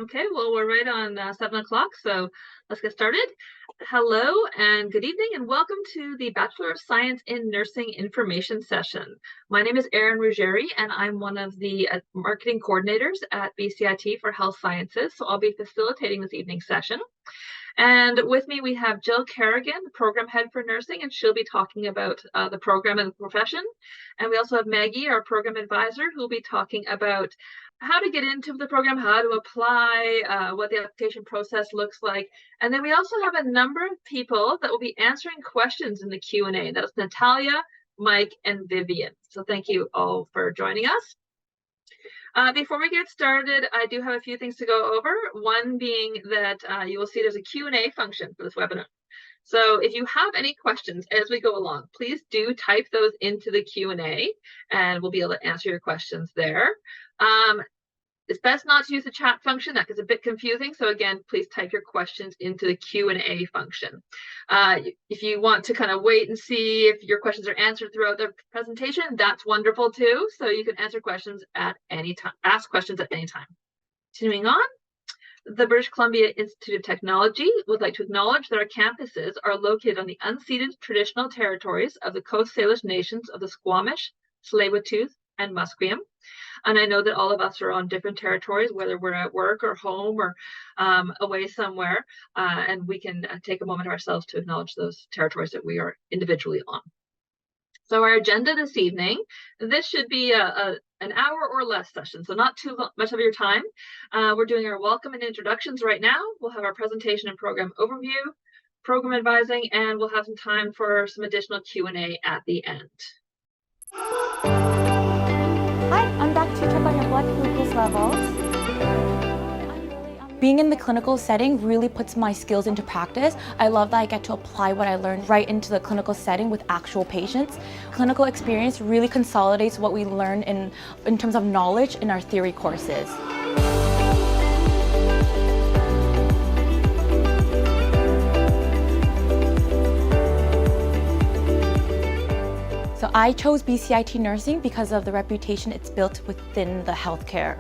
Okay, well, we're right on 7 o'clock, so let's get started. Hello and good evening, and welcome to the Bachelor of Science in Nursing information session. My name is Erin Ruggieri, and I'm one of the marketing coordinators at BCIT for Health Sciences, so I'll be facilitating this evening's session. And with me, we have Jill Kerrigan, the program head for nursing, and she'll be talking about the program and the profession. And we also have Maggie, our program advisor, who will be talking about how to get into the program, how to apply, what the application process looks like. And then we also have a number of people that will be answering questions in the Q&A. That's Natalia, Mike, and Vivian. So thank you all for joining us. Before we get started, I do have a few things to go over. One being that you will see there's a Q&A function for this webinar. So if you have any questions as we go along, please do type those into the Q&A and we'll be able to answer your questions there. It's best not to use the chat function. That gets a bit confusing. So again, please type your questions into the Q&A function. If you want to kind of wait and see if your questions are answered throughout the presentation, that's wonderful too. So you can answer questions at any time, ask questions at any time. Continuing on, the British Columbia Institute of Technology would like to acknowledge that our campuses are located on the unceded traditional territories of the Coast Salish nations of the Squamish, Tsleil-Waututh, and Musqueam. And I know that all of us are on different territories, whether we're at work or home or away somewhere, and we can take a moment ourselves to acknowledge those territories that we are individually on. So our agenda this evening, this should be an hour or less session, so not too much of your time. We're doing our welcome and introductions right now. We'll have our presentation and program overview, program advising, and we'll have some time for some additional Q&A at the end. Hi, I'm back to check on your blood glucose levels. Being in the clinical setting really puts my skills into practice. I love that I get to apply what I learned right into the clinical setting with actual patients. Clinical experience really consolidates what we learn in terms of knowledge in our theory courses. So I chose BCIT nursing because of the reputation it's built within the healthcare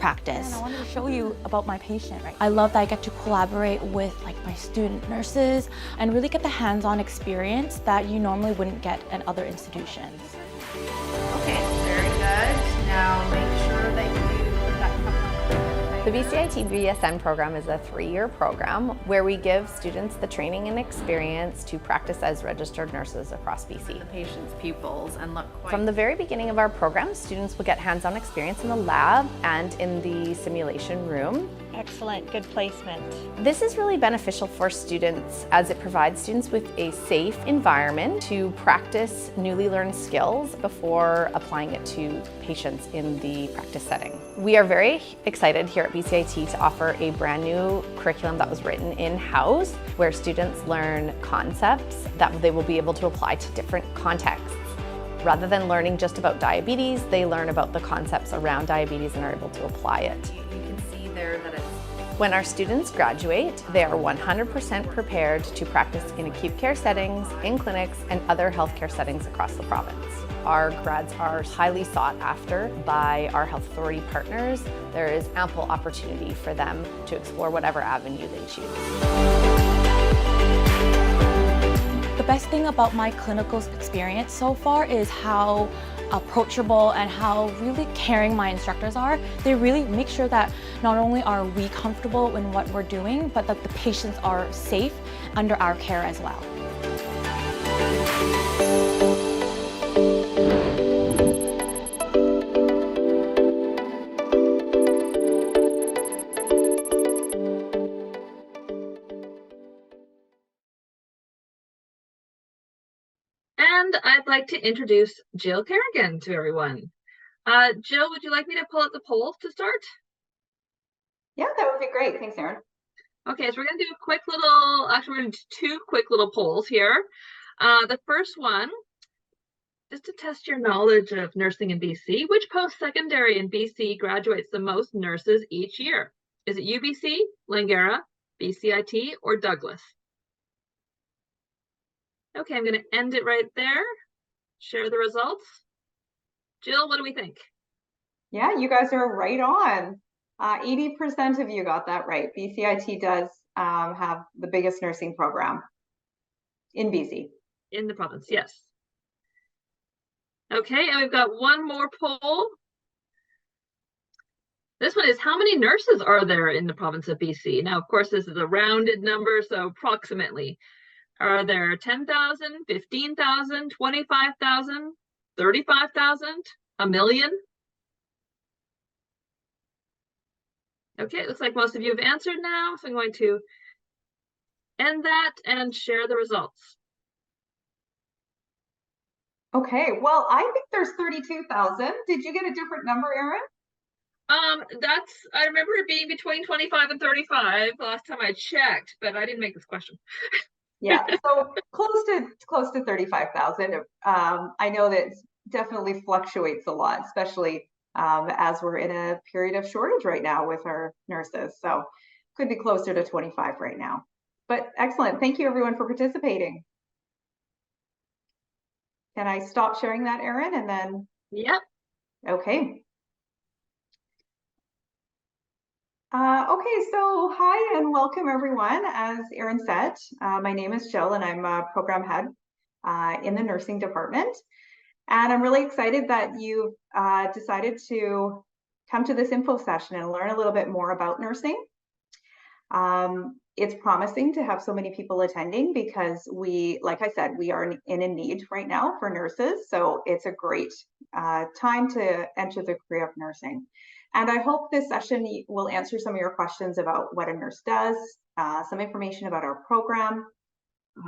practice. And I wanted to show you about my patient. Right? I love that I get to collaborate with my student nurses and really get the hands-on experience that you normally wouldn't get at other institutions. Okay, very good. Now make sure that you put that cup on. The BCIT BSN program is a 3-year program where we give students the training and experience to practice as registered nurses across BC. The patient's pupils and look quite... From the very beginning of our program, students will get hands-on experience in the lab and in the simulation room. Excellent, good placement. This is really beneficial for students as it provides students with a safe environment to practice newly learned skills before applying it to patients in the practice setting. We are very excited here at BCIT to offer a brand new curriculum that was written in-house where students learn concepts that they will be able to apply to different contexts. Rather than learning just about diabetes, they learn about the concepts around diabetes and are able to apply it. You can see there that it's... When our students graduate, they are 100% prepared to practice in acute care settings, in clinics, and other healthcare settings across the province. Our grads are highly sought after by our health authority partners. There is ample opportunity for them to explore whatever avenue they choose. The best thing about my clinical experience so far is how approachable and how really caring my instructors are. They really make sure that not only are we comfortable in what we're doing, but that the patients are safe under our care as well. And I'd like to introduce Jill Kerrigan to everyone. Jill, would you like me to pull up the polls to start? Yeah, that would be great. Thanks, Erin. Okay, so we're going to do a quick little, actually we're going to do 2 quick little polls here. The first one, just to test your knowledge of nursing in BC, which post-secondary in BC graduates the most nurses each year? Is it UBC, Langara, BCIT, or Douglas? Okay, I'm going to end it right there. Share the results. Jill, what do we think? Yeah, you guys are right on. 80% of you got that right. BCIT does have the biggest nursing program in BC. In the province, yes. Okay, and we've got one more poll. This one is, how many nurses are there in the province of BC? Now, of course, this is a rounded number, so approximately. Are there 10,000, 15,000, 25,000, 35,000, a million? Okay, it looks like most of you have answered now, so I'm going to end that and share the results. Okay, well, I think there's 32,000. Did you get a different number, Erin? I remember it being between 25 and 35 last time I checked, but I didn't make this question. Yeah, so close to 35,000. I know that it definitely fluctuates a lot, especially as we're in a period of shortage right now with our nurses. So could be closer to 25 right now. But excellent. Thank you everyone for participating. Can I stop sharing that, Erin? And then, Yep. okay. Okay, so hi and welcome everyone. As Erin said, my name is Jill and I'm a program head in the nursing department. And I'm really excited that you've decided to come to this info session and learn a little bit more about nursing. It's promising to have so many people attending because like I said, we are in a need right now for nurses. So it's a great time to enter the career of nursing. And I hope this session will answer some of your questions about what a nurse does, some information about our program,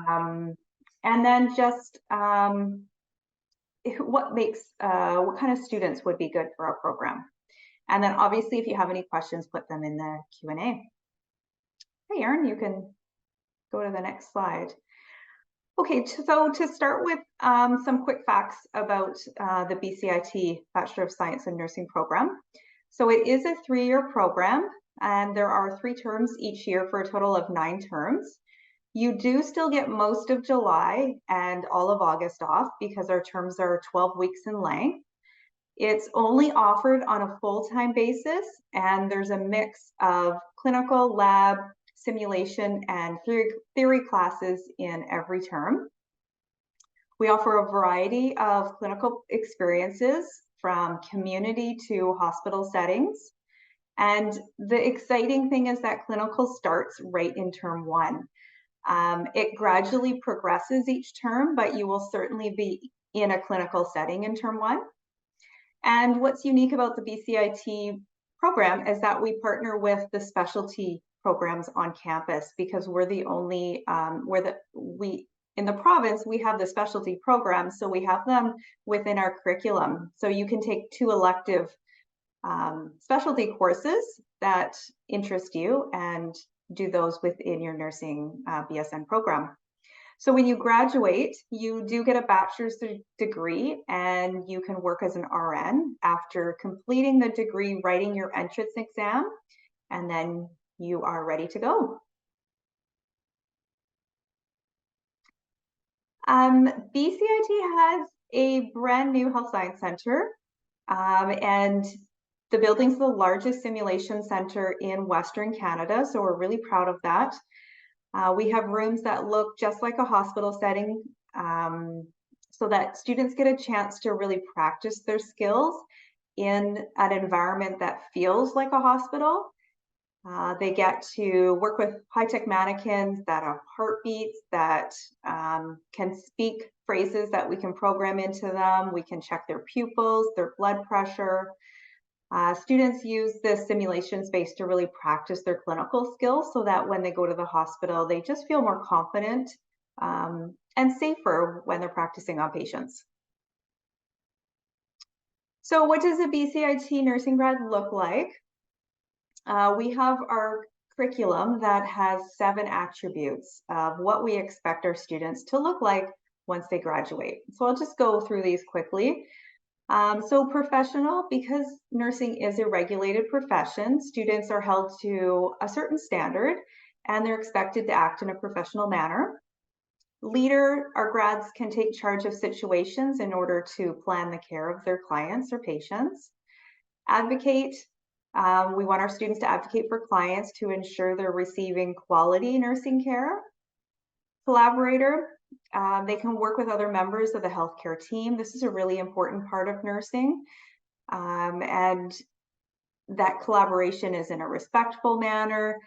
and then just what kind of students would be good for our program. And then obviously, if you have any questions, put them in the Q&A. Hey, Erin, you can go to the next slide. Okay, so to start with some quick facts about the BCIT Bachelor of Science in Nursing program. So it is a 3-year program, and there are 3 terms each year for a total of 9 terms. You do still get most of July and all of August off because our terms are 12 weeks in length. It's only offered on a full-time basis, and there's a mix of clinical, lab, simulation, and theory classes in every term. We offer a variety of clinical experiences from community to hospital settings. And the exciting thing is that clinical starts right in term 1. It gradually progresses each term, but you will certainly be in a clinical setting in term 1. And what's unique about the BCIT program is that we partner with the specialty programs on campus because we're the only, in the province, we have the specialty programs, so we have them within our curriculum. So you can take 2 elective specialty courses that interest you and do those within your nursing BSN program. So when you graduate, you do get a bachelor's degree and you can work as an RN after completing the degree, writing your entrance exam, and then you are ready to go. BCIT has a brand new health science center, and the building's the largest simulation center in Western Canada, so we're really proud of that. We have rooms that look just like a hospital setting, so that students get a chance to really practice their skills in an environment that feels like a hospital. They get to work with high-tech mannequins that have heartbeats, that can speak phrases that we can program into them. We can check their pupils, their blood pressure. Students use this simulation space to really practice their clinical skills so that when they go to the hospital, they just feel more confident and safer when they're practicing on patients. So what does a BCIT nursing grad look like? We have our curriculum that has 7 attributes of what we expect our students to look like once they graduate. So I'll just go through these quickly. So professional, because nursing is a regulated profession, students are held to a certain standard and they're expected to act in a professional manner. Leader, our grads can take charge of situations in order to plan the care of their clients or patients. Advocate, We want our students to advocate for clients to ensure they're receiving quality nursing care. Collaborator, they can work with other members of the healthcare team. This is a really important part of nursing. And that collaboration is in a respectful manner.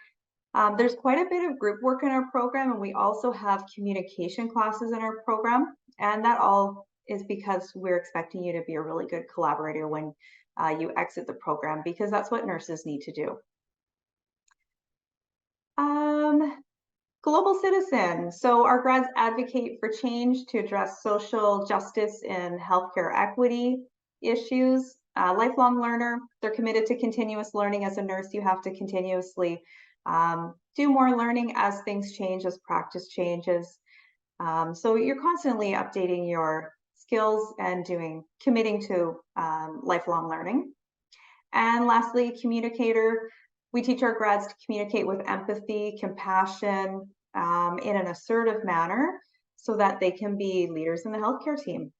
There's quite a bit of group work in our program, and we also have communication classes in our program. And that all is because we're expecting you to be a really good collaborator when you exit the program, because that's what nurses need to do. Global citizen. So our grads advocate for change to address social justice and healthcare equity issues. Lifelong learner, they're committed to continuous learning. As a nurse, you have to continuously do more learning as things change, as practice changes. So you're constantly updating your skills and committing to lifelong learning. And lastly, communicator. We teach our grads to communicate with empathy, compassion, in an assertive manner so that they can be leaders in the healthcare team.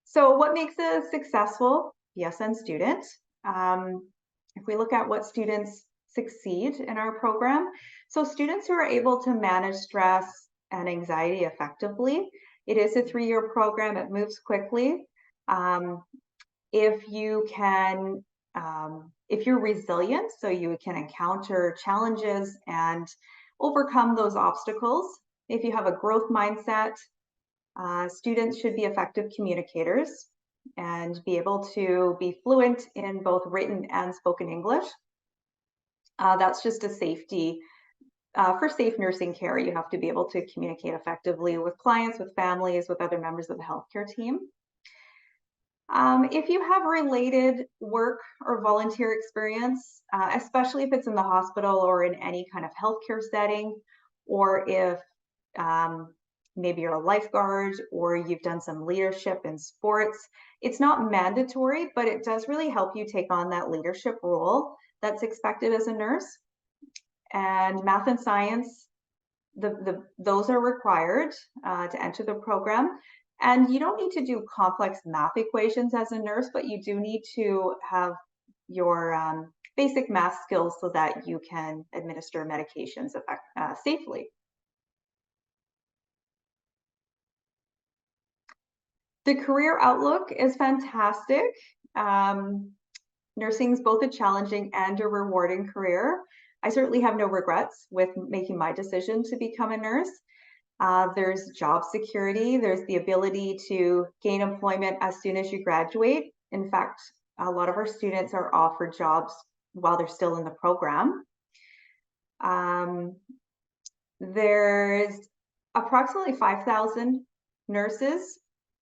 So what makes a successful BSN student? If we look at what students succeed in our program, so students who are able to manage stress and anxiety effectively. It is a 3-year program, it moves quickly. If you're resilient, so you can encounter challenges and overcome those obstacles. If you have a growth mindset, students should be effective communicators and be able to be fluent in both written and spoken English. That's just a safety. For safe nursing care, you have to be able to communicate effectively with clients, with families, with other members of the healthcare team. If you have related work or volunteer experience, especially if it's in the hospital or in any kind of healthcare setting, or if maybe you're a lifeguard or you've done some leadership in sports, it's not mandatory, but it does really help you take on that leadership role that's expected as a nurse. And math and science, those are required to enter the program. And you don't need to do complex math equations as a nurse, but you do need to have your basic math skills so that you can administer medications safely. The career outlook is fantastic. Nursing is both a challenging and a rewarding career. I certainly have no regrets with making my decision to become a nurse. There's job security. There's the ability to gain employment as soon as you graduate. In fact, a lot of our students are offered jobs while they're still in the program. There's approximately 5,000 nurses.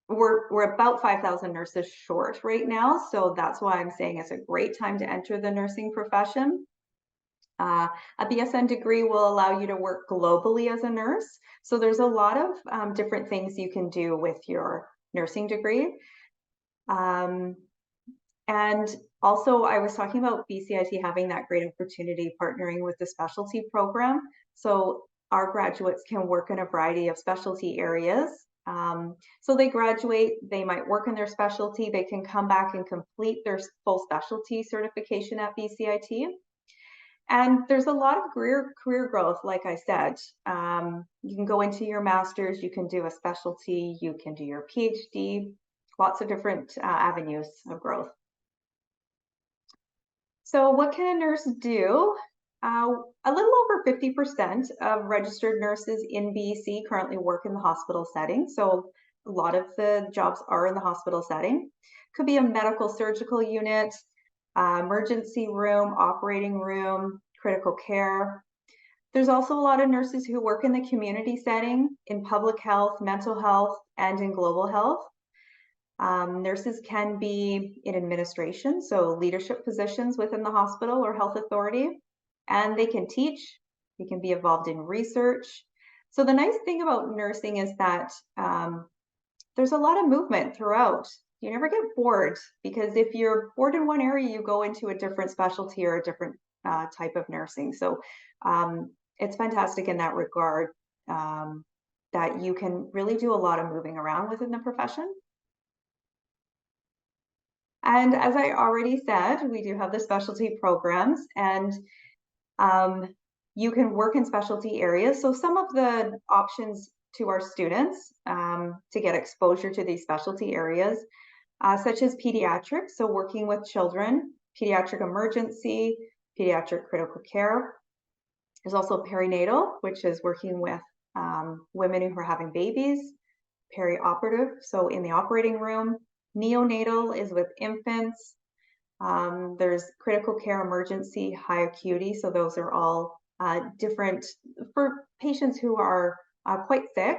We're about 5,000 nurses short right now, so that's why I'm saying it's a great time to enter the nursing profession. A BSN degree will allow you to work globally as a nurse. So there's a lot of different things you can do with your nursing degree. And also I was talking about BCIT having that great opportunity partnering with the specialty program. So our graduates can work in a variety of specialty areas. So they graduate, they might work in their specialty, they can come back and complete their full specialty certification at BCIT. And there's a lot of career growth, like I said. You can go into your master's, you can do a specialty, you can do your PhD, lots of different avenues of growth. So what can a nurse do? A little over 50% of registered nurses in BC currently work in the hospital setting. So a lot of the jobs are in the hospital setting. Could be a medical surgical unit, emergency room, operating room, critical care. There's also a lot of nurses who work in the community setting, in public health, mental health, and in global health. Nurses can be in administration, so leadership positions within the hospital or health authority, and they can teach, they can be involved in research. So the nice thing about nursing is that there's a lot of movement throughout. You never get bored, because if you're bored in one area, you go into a different specialty or a different type of nursing. So it's fantastic in that regard, that you can really do a lot of moving around within the profession. And as I already said, we do have the specialty programs, and you can work in specialty areas. So some of the options to our students to get exposure to these specialty areas, such as pediatrics, so working with children, pediatric emergency, pediatric critical care. There's also perinatal, which is working with women who are having babies, perioperative, so in the operating room. Neonatal is with infants. There's critical care emergency, high acuity, so those are all different for patients who are quite sick.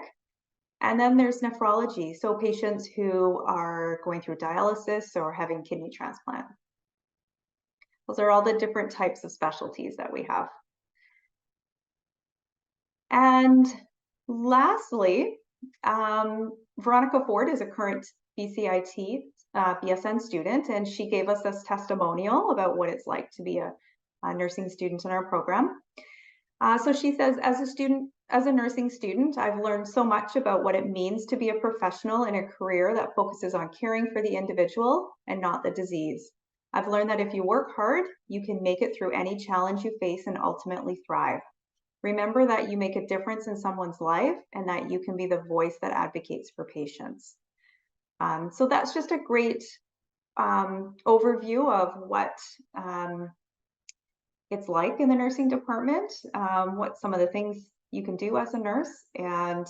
And then there's nephrology, so patients who are going through dialysis or having kidney transplant. Those are all the different types of specialties that we have. And lastly, Veronica Ford is a current BCIT BSN student, and she gave us this testimonial about what it's like to be a nursing student in our program. So she says, as a nursing student, I've learned so much about what it means to be a professional in a career that focuses on caring for the individual and not the disease. I've learned that if you work hard, you can make it through any challenge you face and ultimately thrive. Remember that you make a difference in someone's life and that you can be the voice that advocates for patients. So that's just a great overview of what it's like in the nursing department, what some of the things you can do as a nurse, and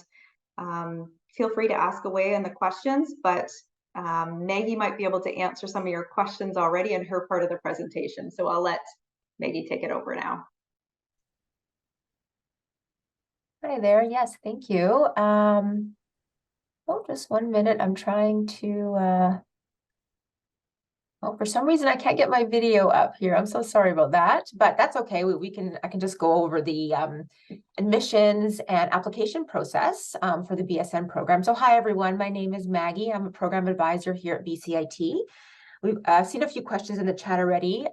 feel free to ask away in the questions, but Maggie might be able to answer some of your questions already in her part of the presentation. So I'll let Maggie take it over now. Hi there. Yes, thank you. Oh, just 1 minute. I'm trying to, oh, for some reason I can't get my video up here. I'm so sorry about that, but that's okay. I can just go over the admissions and application process for the BSN program. So hi, everyone. My name is Maggie. I'm a program advisor here at BCIT. We've seen a few questions in the chat already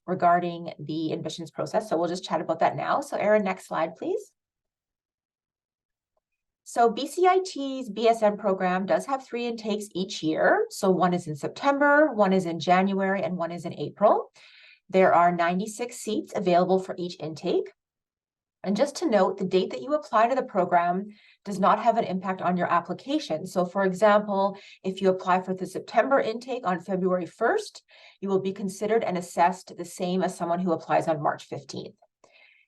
regarding the admissions process. So we'll just chat about that now. So Erin, next slide, please. So BCIT's BSN program does have 3 intakes each year. So one is in September, one is in January, and one is in April. There are 96 seats available for each intake. And just to note, the date that you apply to the program does not have an impact on your application. So for example, if you apply for the September intake on February 1st, you will be considered and assessed the same as someone who applies on March 15th.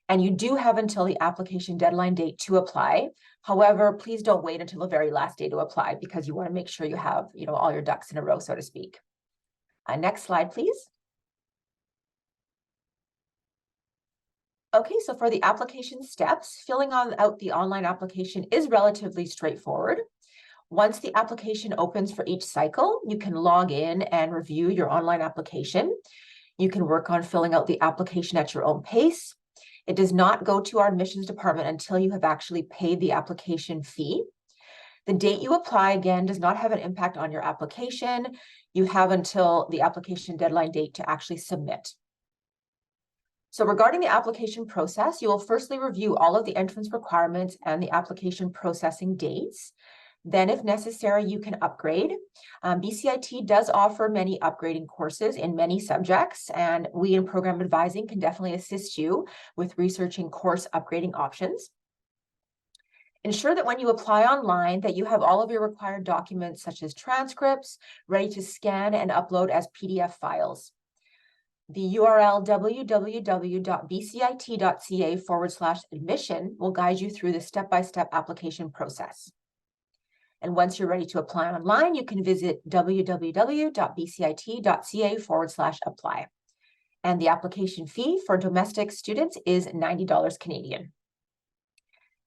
And you do have until the application deadline date to apply. However, please don't wait until the very last day to apply because you want to make sure you have, all your ducks in a row, so to speak. Next slide, please. Okay, so for the application steps, filling out the online application is relatively straightforward. Once the application opens for each cycle, you can log in and review your online application. You can work on filling out the application at your own pace. It does not go to our admissions department until you have actually paid the application fee. The date you apply, again, does not have an impact on your application. You have until the application deadline date to actually submit. So regarding the application process, you will firstly review all of the entrance requirements and the application processing dates. Then, if necessary, you can upgrade. BCIT does offer many upgrading courses in many subjects, and we in program advising can definitely assist you with researching course upgrading options. Ensure that when you apply online that you have all of your required documents, such as transcripts, ready to scan and upload as PDF files. The URL www.bcit.ca/admission will guide you through the step-by-step application process. And once you're ready to apply online, you can visit www.bcit.ca/apply. And the application fee for domestic students is $90 Canadian.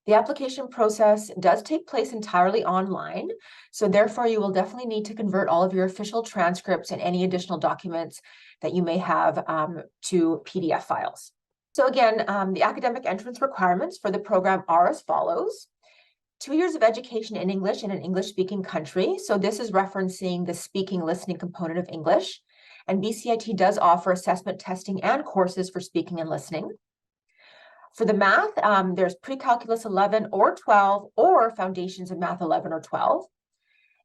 The application process does take place entirely online, so therefore you will definitely need to convert all of your official transcripts and any additional documents that you may have to PDF files. So again, the academic entrance requirements for the program are as follows. 2 years of education in English in an English-speaking country. So this is referencing the speaking listening component of English. And BCIT does offer assessment testing and courses for speaking and listening. For the math, there's pre-calculus 11 or 12 or foundations of math 11 or 12.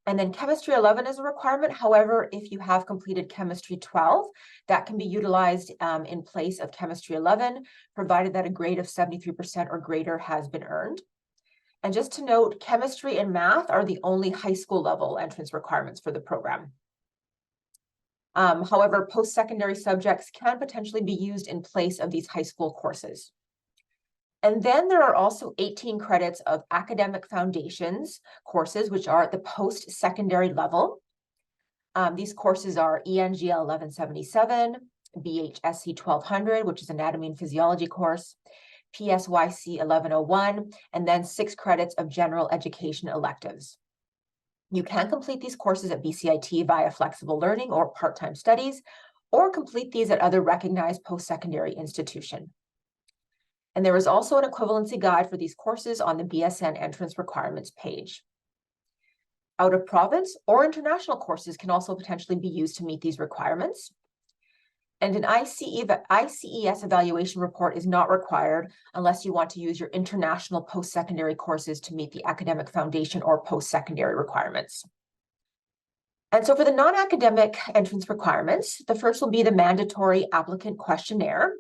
And then Chemistry 11 is a requirement. However, if you have completed Chemistry 12, that can be utilized in place of Chemistry 11, provided that a grade of 73% or greater has been earned. And just to note, chemistry and math are the only high school level entrance requirements for the program. However, post-secondary subjects can potentially be used in place of these high school courses. And then there are also 18 credits of academic foundations courses, which are at the post-secondary level. These courses are ENGL 1177, BHSC 1200, which is Anatomy and Physiology course, PSYC 1101, and then 6 credits of general education electives. You can complete these courses at BCIT via flexible learning or part-time studies, or complete these at other recognized post-secondary institution. And there is also an equivalency guide for these courses on the BSN entrance requirements page. Out of province or international courses can also potentially be used to meet these requirements. And an ICES evaluation report is not required unless you want to use your international post-secondary courses to meet the academic foundation or post-secondary requirements. And so for the non-academic entrance requirements, the first will be the mandatory applicant questionnaire.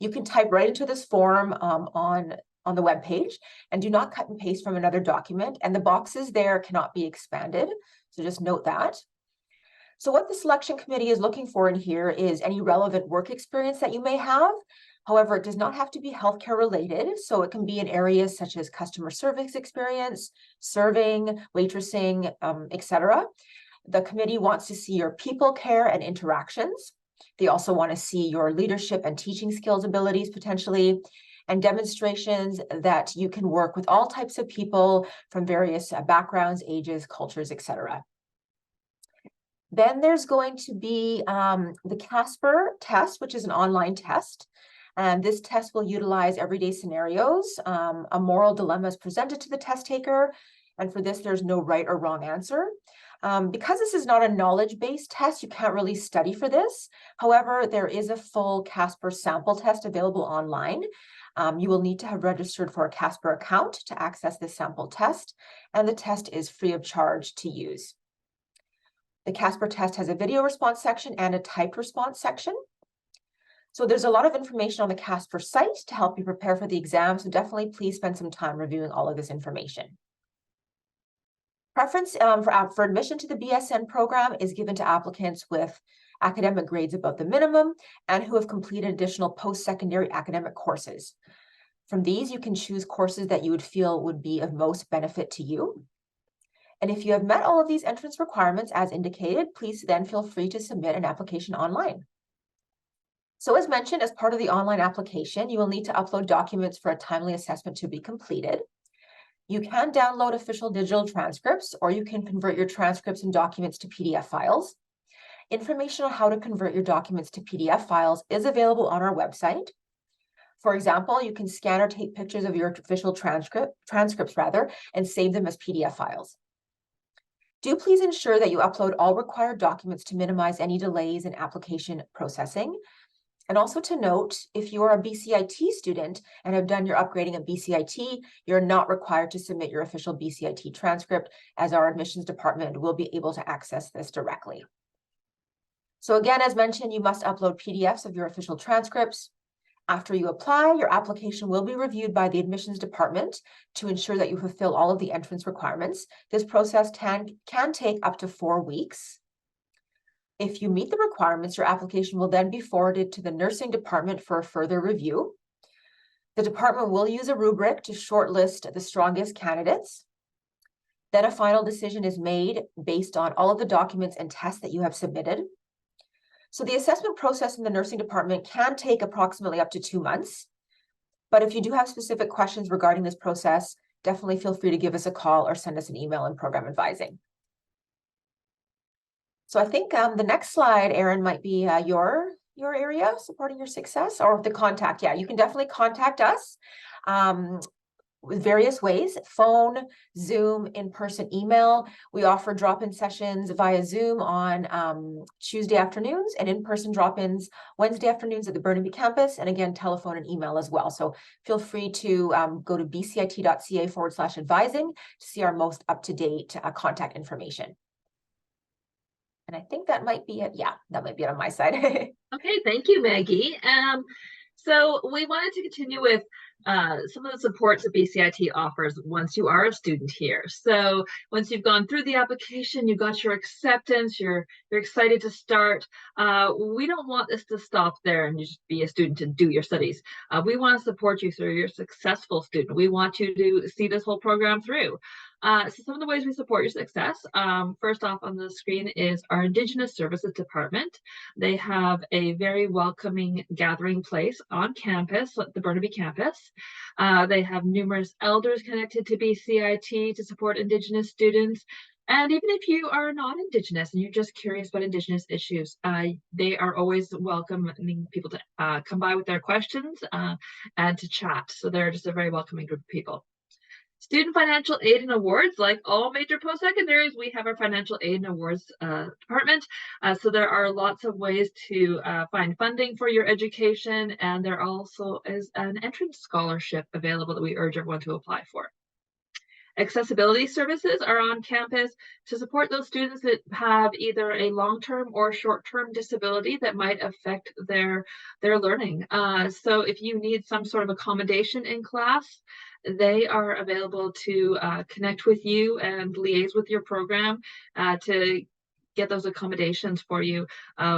You can type right into this form on the webpage, and do not cut and paste from another document, and the boxes there cannot be expanded. So just note that. So what the selection committee is looking for in here is any relevant work experience that you may have. However, it does not have to be healthcare related. So it can be in areas such as customer service experience, serving, waitressing, etc. The committee wants to see your people care and interactions. They also want to see your leadership and teaching skills abilities potentially, and demonstrations that you can work with all types of people from various backgrounds, ages, cultures, etc. Then there's going to be the Casper test, which is an online test. And this test will utilize everyday scenarios. A moral dilemma is presented to the test taker. And for this, there's no right or wrong answer. Because this is not a knowledge-based test, you can't really study for this. However, there is a full Casper sample test available online. You will need to have registered for a Casper account to access this sample test. And the test is free of charge to use. The Casper test has a video response section and a typed response section. So there's a lot of information on the Casper site to help you prepare for the exam. So definitely please spend some time reviewing all of this information. Preference for admission to the BSN program is given to applicants with academic grades above the minimum and who have completed additional post-secondary academic courses. From these, you can choose courses that you would feel would be of most benefit to you. And if you have met all of these entrance requirements as indicated, please then feel free to submit an application online. So as mentioned, as part of the online application, you will need to upload documents for a timely assessment to be completed. You can download official digital transcripts, or you can convert your transcripts and documents to PDF files. Information on how to convert your documents to PDF files is available on our website. For example, you can scan or take pictures of your official transcripts and save them as PDF files. Do please ensure that you upload all required documents to minimize any delays in application processing. And also to note, if you are a BCIT student and have done your upgrading at BCIT, you're not required to submit your official BCIT transcript, as our admissions department will be able to access this directly. So again, as mentioned, you must upload PDFs of your official transcripts. After you apply, your application will be reviewed by the admissions department to ensure that you fulfill all of the entrance requirements. This process can take up to 4 weeks. If you meet the requirements, your application will then be forwarded to the nursing department for a further review. The department will use a rubric to shortlist the strongest candidates. Then a final decision is made based on all of the documents and tests that you have submitted. So the assessment process in the nursing department can take approximately up to 2 months. But if you do have specific questions regarding this process, definitely feel free to give us a call or send us an email in program advising. So I think the next slide, Erin, might be your area supporting your success, or the contact. Yeah, you can definitely contact us. with various ways: phone, Zoom, in-person, email. We offer drop-in sessions via Zoom on Tuesday afternoons, and in-person drop-ins Wednesday afternoons at the Burnaby campus, and again, telephone and email as well. So feel free to go to bcit.ca/advising to see our most up-to-date contact information. And I think that might be it. Yeah, that might be it on my side. Okay, thank you, Maggie. So we wanted to continue with some of the supports that BCIT offers once you are a student here. So once you've gone through the application, you got your acceptance, you're excited to start. We don't want this to stop there and you just be a student and do your studies. We want to support you so you're a successful student. We want you to see this whole program through. So some of the ways we support your success, first off on the screen is our Indigenous Services Department. They have a very welcoming gathering place on campus, at the Burnaby campus. They have numerous elders connected to BCIT to support Indigenous students. And even if you are not Indigenous and you're just curious about Indigenous issues, they are always welcoming people to come by with their questions and to chat. So they're just a very welcoming group of people. Student financial aid and awards, like all major post-secondaries, we have our financial aid and awards department. So there are lots of ways to find funding for your education, and there also is an entrance scholarship available that we urge everyone to apply for. Accessibility services are on campus to support those students that have either a long-term or short-term disability that might affect their learning. So if you need some sort of accommodation in class, they are available to connect with you and liaise with your program to get those accommodations for you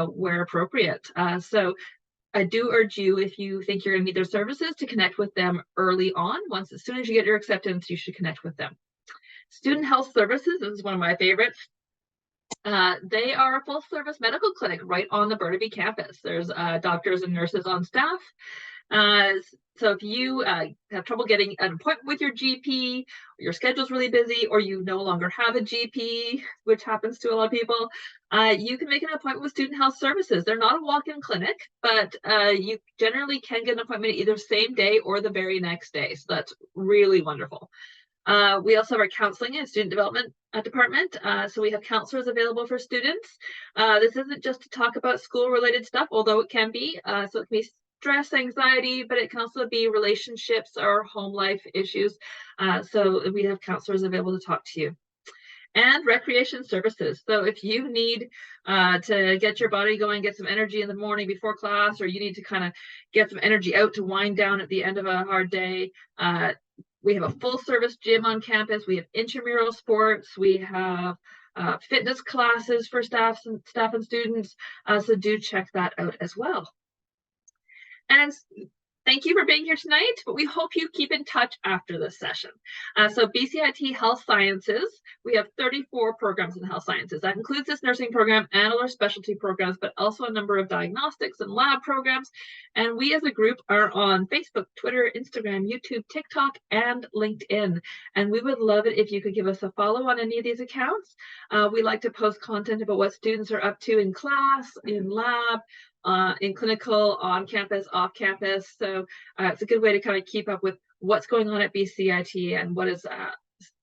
where appropriate. So I do urge you, if you think you're going to need their services, to connect with them early on. As soon as you get your acceptance, you should connect with them. Student health services, this is one of my favorites. They are a full-service medical clinic right on the Burnaby campus. There's doctors and nurses on staff. So if you have trouble getting an appointment with your GP, your schedule's really busy, or you no longer have a GP, which happens to a lot of people, you can make an appointment with Student Health Services. They're not a walk-in clinic, but you generally can get an appointment either same day or the very next day. So that's really wonderful. We also have our counseling and student development department. So we have counselors available for students. This isn't just to talk about school-related stuff, although it can be. So it can be stress, anxiety, but it can also be relationships or home life issues. So we have counselors available to talk to you. And recreation services. So if you need to get your body going, get some energy in the morning before class, or you need to kind of get some energy out to wind down at the end of a hard day, we have a full service gym on campus. We have intramural sports. We have fitness classes for staff and students. So do check that out as well. And thank you for being here tonight, but we hope you keep in touch after this session. So BCIT Health Sciences, we have 34 programs in health sciences. That includes this nursing program and all our specialty programs, but also a number of diagnostics and lab programs. And we as a group are on Facebook, Twitter, Instagram, YouTube, TikTok, and LinkedIn. And we would love it if you could give us a follow on any of these accounts. We like to post content about what students are up to in class, in lab, in clinical, on campus, off campus. So it's a good way to kind of keep up with what's going on at BCIT and what is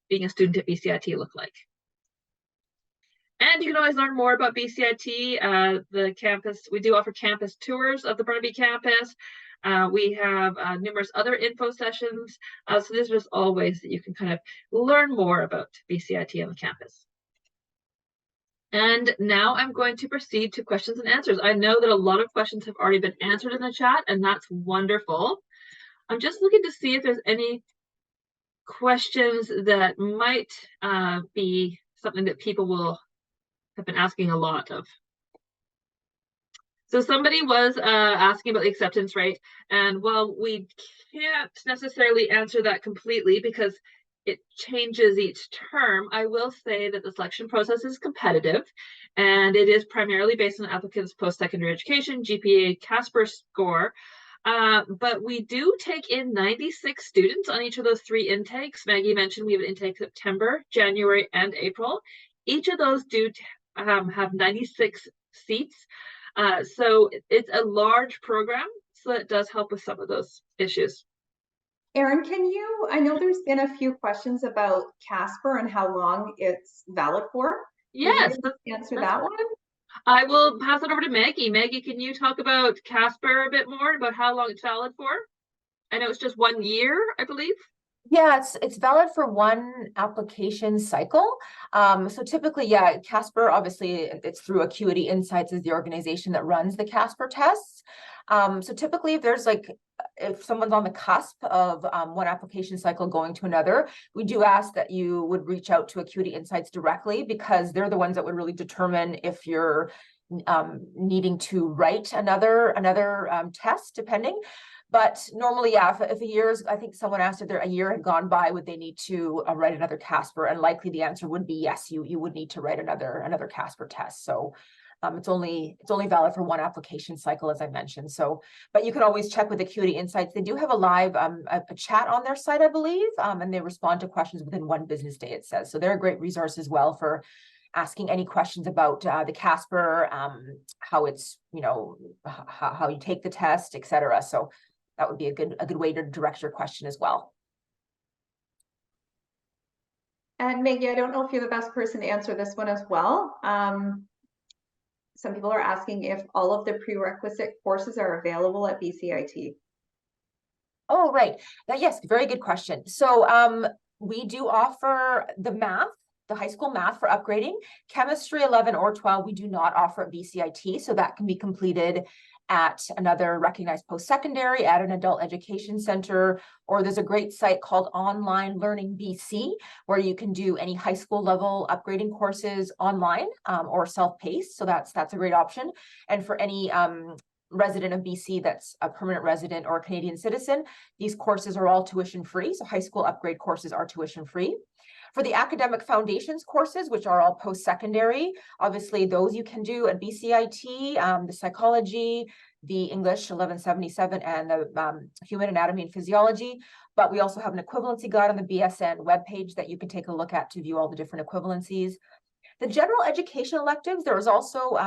being a student at BCIT look like. And you can always learn more about BCIT, the campus. We do offer campus tours of the Burnaby campus. We have numerous other info sessions. So there's just all ways that you can kind of learn more about BCIT on the campus. And now I'm going to proceed to questions and answers. I know that a lot of questions have already been answered in the chat, and that's wonderful. I'm just looking to see if there's any questions that might be something that people will have been asking a lot of. So somebody was asking about the acceptance rate, and while we can't necessarily answer that completely because it changes each term, I will say that the selection process is competitive, and it is primarily based on applicants' post-secondary education, GPA, Casper score. But we do take in 96 students on each of those 3 intakes. Maggie mentioned we have an intake September, January, and April. Each of those do have 96 seats. So it's a large program, so it does help with some of those issues. Erin, I know there's been a few questions about Casper and how long it's valid for. Would you Yes, answer that one? I will pass it over to Maggie. Maggie, can you talk about Casper a bit more, about how long it's valid for? I know it's just 1 year, I believe. Yeah, it's valid for one application cycle. So typically, yeah, Casper, obviously it's through Acuity Insights is the organization that runs the Casper tests. So typically if someone's on the cusp of one application cycle going to another, we do ask that you would reach out to Acuity Insights directly, because they're the ones that would really determine if you're needing to write another test, depending. But normally, yeah, if a year's, I think someone asked if a year had gone by, would they need to write another Casper? And likely the answer would be yes, you would need to write another Casper test. So it's only valid for one application cycle, as I mentioned. So, but you can always check with Acuity Insights. They do have a live a chat on their site, I believe, and they respond to questions within 1 business day, it says. So they're a great resource as well for asking any questions about the Casper, how it's, how you take the test, etc. So that would be a good way to direct your question as well. And Maggie, I don't know if you're the best person to answer this one as well. Some people are asking if all of the prerequisite courses are available at BCIT. Oh, right. Yes, very good question. So we do offer the high school math for upgrading. Chemistry 11 or 12, we do not offer at BCIT, so that can be completed at another recognized post-secondary, at an adult education center, or there's a great site called Online Learning BC, where you can do any high school level upgrading courses online or self-paced. So that's a great option. And for any resident of BC that's a permanent resident or a Canadian citizen, these courses are all tuition free. So high school upgrade courses are tuition free. For the academic foundations courses, which are all post-secondary, obviously those you can do at BCIT, the psychology, the English 1177, and the human anatomy and physiology. But we also have an equivalency guide on the BSN webpage that you can take a look at to view all the different equivalencies. The general education electives, there is also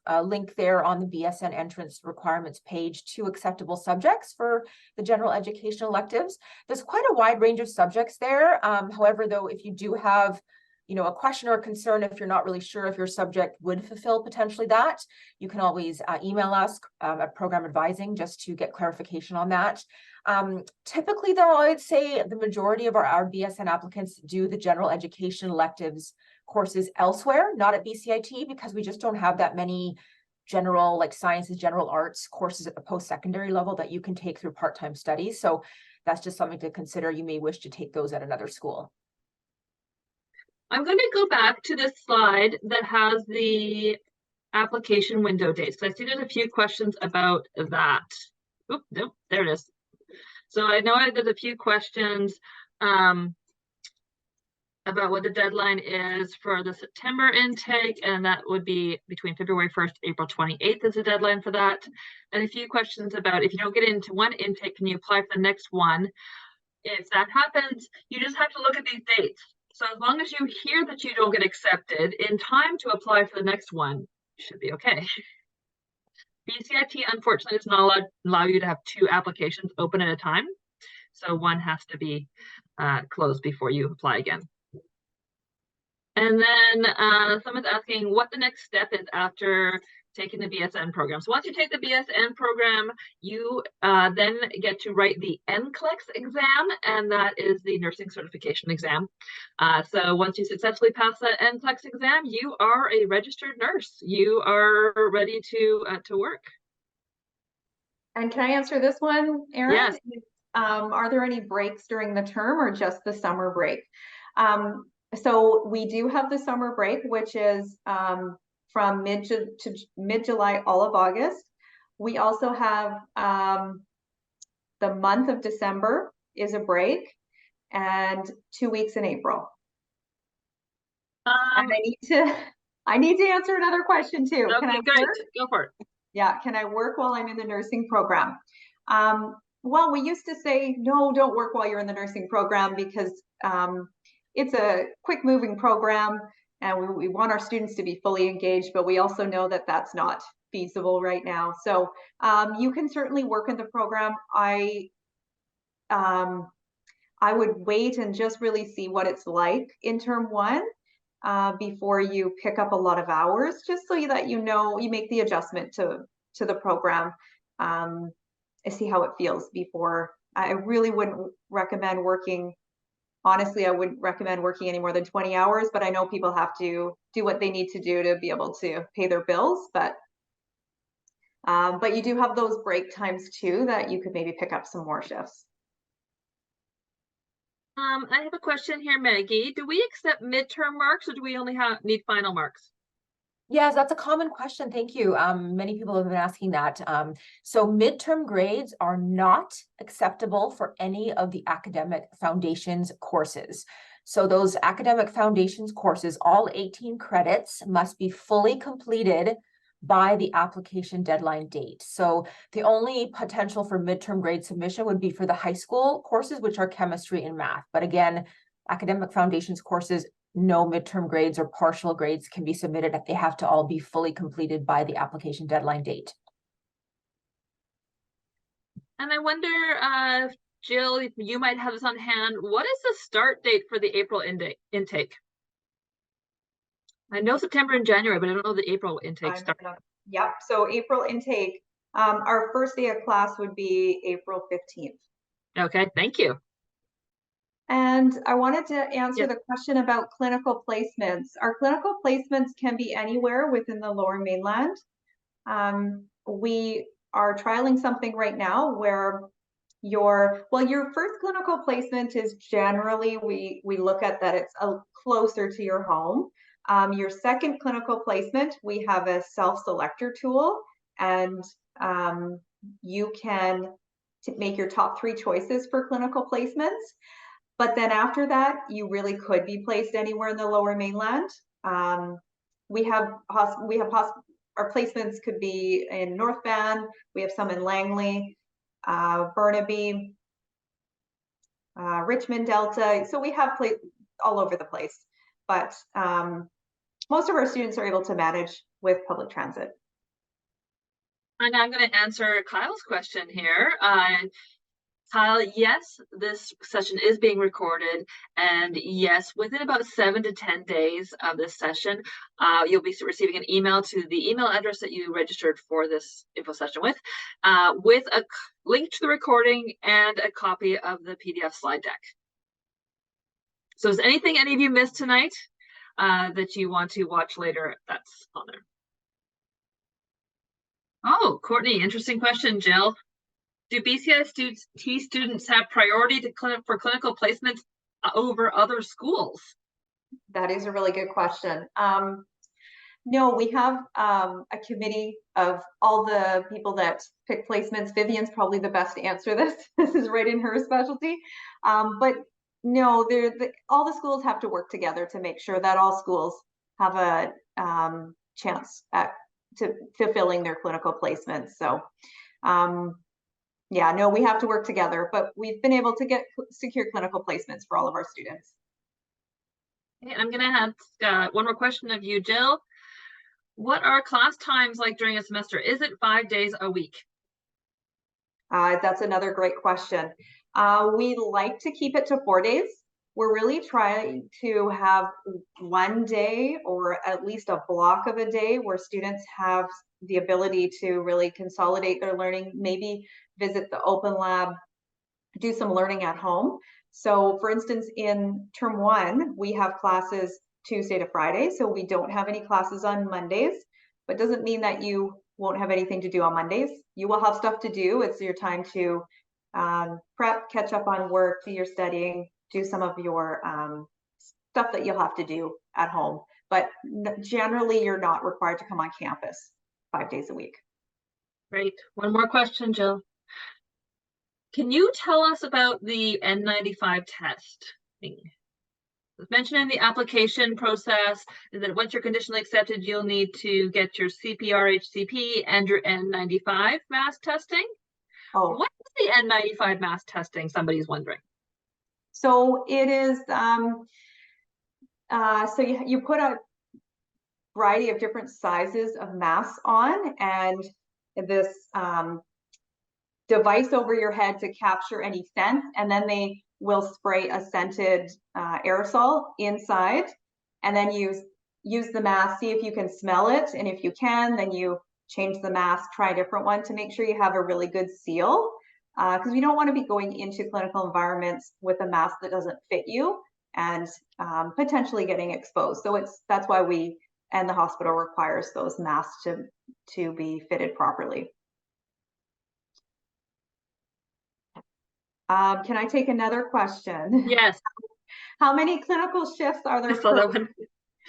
a link there on the BSN entrance requirements page to acceptable subjects for the general education electives. There's quite a wide range of subjects there. However, though, if you do have a question or a concern, if you're not really sure if your subject would fulfill potentially that, you can always email us at program advising just to get clarification on that. Typically, though, I'd say the majority of our BSN applicants do the general education electives courses elsewhere, not at BCIT, because we just don't have that many general, like sciences, general arts courses at the post-secondary level that you can take through part-time studies. So that's just something to consider. You may wish to take those at another school. I'm going to go back to this slide that has the application window dates. So I see there's a few questions about that. Oop, nope, there it is. So I know there's a few questions about what the deadline is for the September intake, and that would be between February 1st, April 28th is the deadline for that. And a few questions about if you don't get into one intake, can you apply for the next one? If that happens, you just have to look at these dates. So as long as you hear that you don't get accepted in time to apply for the next one, you should be okay. BCIT, unfortunately, does not allow you to have 2 applications open at a time. So one has to be closed before you apply again. And then someone's asking what the next step is after taking the BSN program. So once you take the BSN program, you then get to write the NCLEX exam, and that is the nursing certification exam. So once you successfully pass that NCLEX exam, you are a registered nurse. You are ready to work. And can I answer this one, Erin? Yes. Are there any breaks during the term or just the summer break? So we do have the summer break, which is from mid-July, all of August. We also have the month of December is a break, and 2 weeks in April. And I need to answer another question too. Okay, can I great. work? Go for it. Yeah, can I work while I'm in the nursing program? Well, we used to say, no, don't work while you're in the nursing program, because it's a quick moving program and we want our students to be fully engaged, but we also know that that's not feasible right now. So you can certainly work in the program. I would wait and just really see what it's like in term one before you pick up a lot of hours, just so that you know, you make the adjustment to the program and see how it feels before. I really wouldn't recommend working. Honestly, I wouldn't recommend working any more than 20 hours, but I know people have to do what they need to do to be able to pay their bills. But you do have those break times too that you could maybe pick up some more shifts. I have a question here, Maggie. Do we accept midterm marks, or do we only need final marks? Yes, that's a common question. Thank you. Many people have been asking that. So midterm grades are not acceptable for any of the academic foundations courses. So those academic foundations courses, all 18 credits, must be fully completed by the application deadline date. So the only potential for midterm grade submission would be for the high school courses, which are chemistry and math. But again, academic foundations courses, no midterm grades or partial grades can be submitted. They have to all be fully completed by the application deadline date. And I wonder, Jill, if you might have this on hand, what is the start date for the April intake? I know September and January, but I don't know the April intake start. Yep, so April intake, our first day of class would be April 15th. Okay, thank you. And I wanted to answer the question about clinical placements. Our clinical placements can be anywhere within the Lower Mainland. We are trialing something right now where your first clinical placement is generally, we look at that it's closer to your home. Your second clinical placement, we have a self-selector tool, and you can make your top 3 choices for clinical placements. But then after that, you really could be placed anywhere in the Lower Mainland. Our placements could be in North Van. We have some in Langley, Burnaby, Richmond Delta. So we have all over the place. But most of our students are able to manage with public transit. And I'm going to answer Kyle's question here. Kyle, yes, this session is being recorded, and yes, within about 7 to 10 days of this session, you'll be receiving an email to the email address that you registered for this info session with a link to the recording and a copy of the PDF slide deck. So is anything any of you missed tonight that you want to watch later? That's on there. Oh, Courtney, interesting question, Jill. Do BCIT students have priority for clinical placements over other schools? That is a really good question. No, we have a committee of all the people that pick placements. Vivian's probably the best to answer this. This is right in her specialty. But no, all the schools have to work together to make sure that all schools have a chance to fulfilling their clinical placements. So yeah, no, we have to work together, but we've been able to get secure clinical placements for all of our students. Okay, I'm going to have one more question of you, Jill. What are class times like during a semester? Is it 5 days a week? That's another great question. We like to keep it to 4 days. We're really trying to have 1 day or at least a block of a day where students have the ability to really consolidate their learning, maybe visit the open lab, do some learning at home. So for instance, in term 1, we have classes Tuesday to Friday, so we don't have any classes on Mondays, but doesn't mean that you won't have anything to do on Mondays. You will have stuff to do. It's your time to prep, catch up on work, do your studying, do some of your stuff that you'll have to do at home. But generally, you're not required to come on campus 5 days a week. Great. One more question, Jill. Can you tell us about the N95 test? As mentioned in the application process, is that once you're conditionally accepted, you'll need to get your CPR-HCP and your N95 mask testing. Oh. What is the N95 mask testing? Somebody's wondering. So it is, so you put a variety of different sizes of masks on, and this device over your head to capture any sense, and then they will spray a scented aerosol inside, and then use the mask, see if you can smell it. And if you can, then you change the mask, try a different one to make sure you have a really good seal. Because we don't want to be going into clinical environments with a mask that doesn't fit you and potentially getting exposed. So that's why we and the hospital requires those masks to be fitted properly. Can I take another question? Yes. How many clinical shifts are there? I saw that one.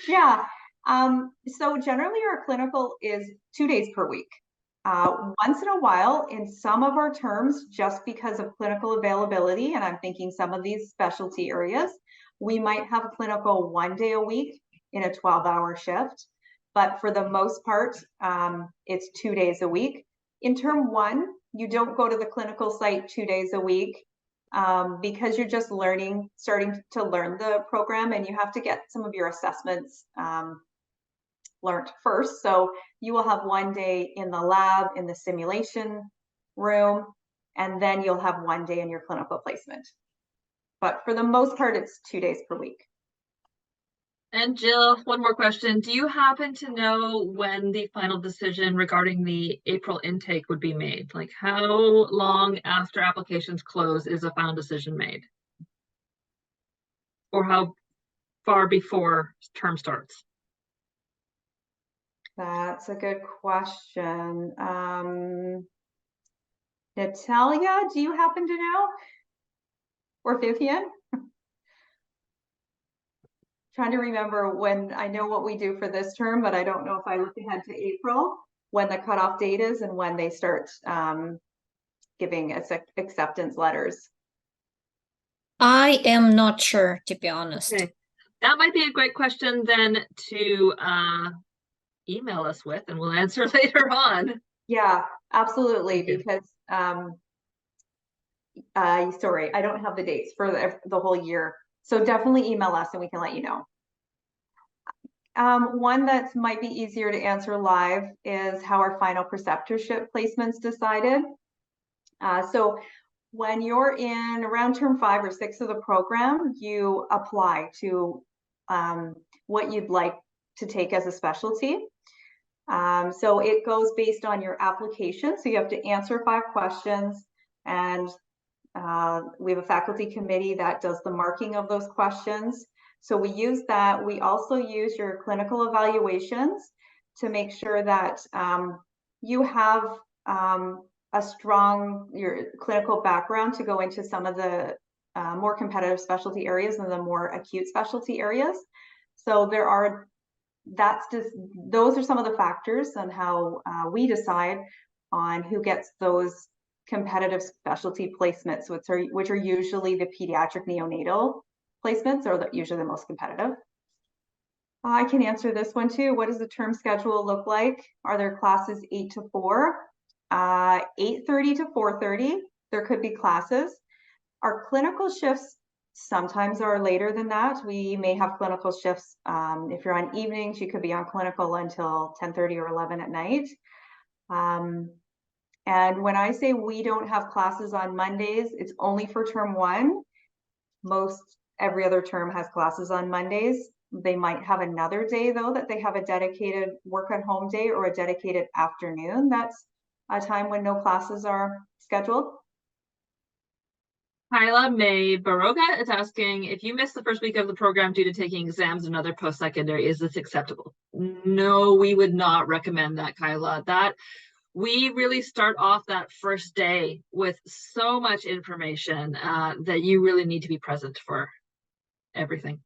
Yeah. So generally our clinical is 2 days per week. Once in a while, in some of our terms, just because of clinical availability, and I'm thinking some of these specialty areas, we might have a clinical 1 day a week in a 12-hour shift. But for the most part, it's 2 days a week. In term 1, you don't go to the clinical site 2 days a week because you're just starting to learn the program, and you have to get some of your assessments learned first. So you will have 1 day in the lab, in the simulation room, and then you'll have 1 day in your clinical placement. But for the most part, it's 2 days per week. And Jill, one more question. Do you happen to know when the final decision regarding the April intake would be made? Like how long after applications close is a final decision made? Or how far before term starts? That's a good question. Natalia, do you happen to know? Or Vivian? Trying to remember when. I know what we do for this term, but I don't know if I look ahead to April, when the cutoff date is and when they start giving us acceptance letters. I am not sure, to be honest. Okay. That might be a great question then to email us with, and we'll answer later on. Yeah, absolutely. Because sorry, I don't have the dates for the whole year. So definitely email us and we can let you know. One that might be easier to answer live is how our final preceptorship placements decided. So when you're in around term 5 or 6 of the program, you apply to what you'd like to take as a specialty. So it goes based on your application. So you have to answer 5 questions, and we have a faculty committee that does the marking of those questions. So we use that. We also use your clinical evaluations to make sure that you have a strong clinical background to go into some of the more competitive specialty areas and the more acute specialty areas. So those are some of the factors on how we decide on who gets those competitive specialty placements, which are usually the pediatric neonatal placements, are usually the most competitive. I can answer this one too. What does the term schedule look like? Are there classes 8 to 4? 8:30 to 4:30, there could be classes. Our clinical shifts sometimes are later than that. We may have clinical shifts. If you're on evenings, you could be on clinical until 10:30 or 11 at night. And when I say we don't have classes on Mondays, it's only for term 1. Every other term has classes on Mondays. They might have another day though that they have a dedicated work at home day or a dedicated afternoon. That's a time when no classes are scheduled. Kyla May Baroga is asking, if you missed the first week of the program due to taking exams and other post-secondary, is this acceptable? No, we would not recommend that, Kyla. We really start off that first day with so much information that you really need to be present for everything.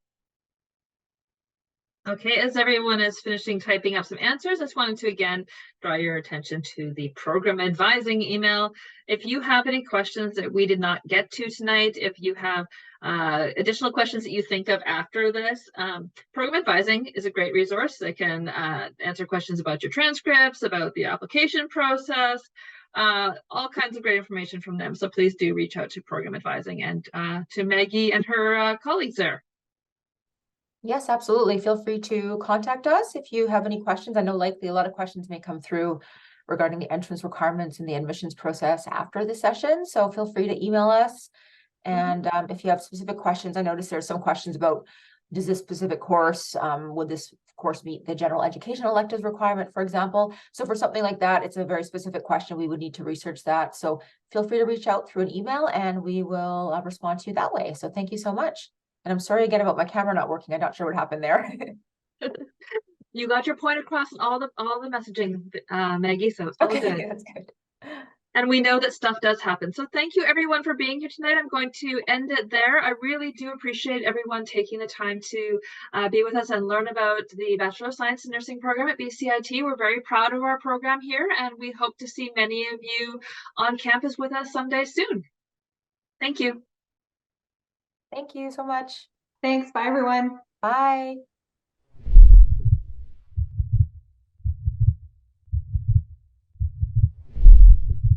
Okay, as everyone is finishing typing up some answers, I just wanted to again draw your attention to the program advising email. If you have any questions that we did not get to tonight, if you have additional questions that you think of after this, program advising is a great resource. They can answer questions about your transcripts, about the application process, all kinds of great information from them. So please do reach out to program advising and to Maggie and her colleagues there. Yes, absolutely. Feel free to contact us if you have any questions. I know likely a lot of questions may come through regarding the entrance requirements and the admissions process after the session. So feel free to email us And if you have specific questions, I noticed there's some questions about, does this specific course, would this course meet the general education electives requirement, for example? So for something like that, it's a very specific question. We would need to research that. So feel free to reach out through an email and we will respond to you that way. So thank you so much. And I'm sorry again about my camera not working. I'm not sure what happened there. You got your point across in all the messaging, Maggie, so it's all Okay, good. that's good. And we know that stuff does happen. So thank you everyone for being here tonight. I'm going to end it there. I really do appreciate everyone taking the time to be with us and learn about the Bachelor of Science in Nursing program at BCIT. We're very proud of our program here, and we hope to see many of you on campus with us someday soon. Thank you. Thank you so much. Thanks. Bye, everyone. Bye.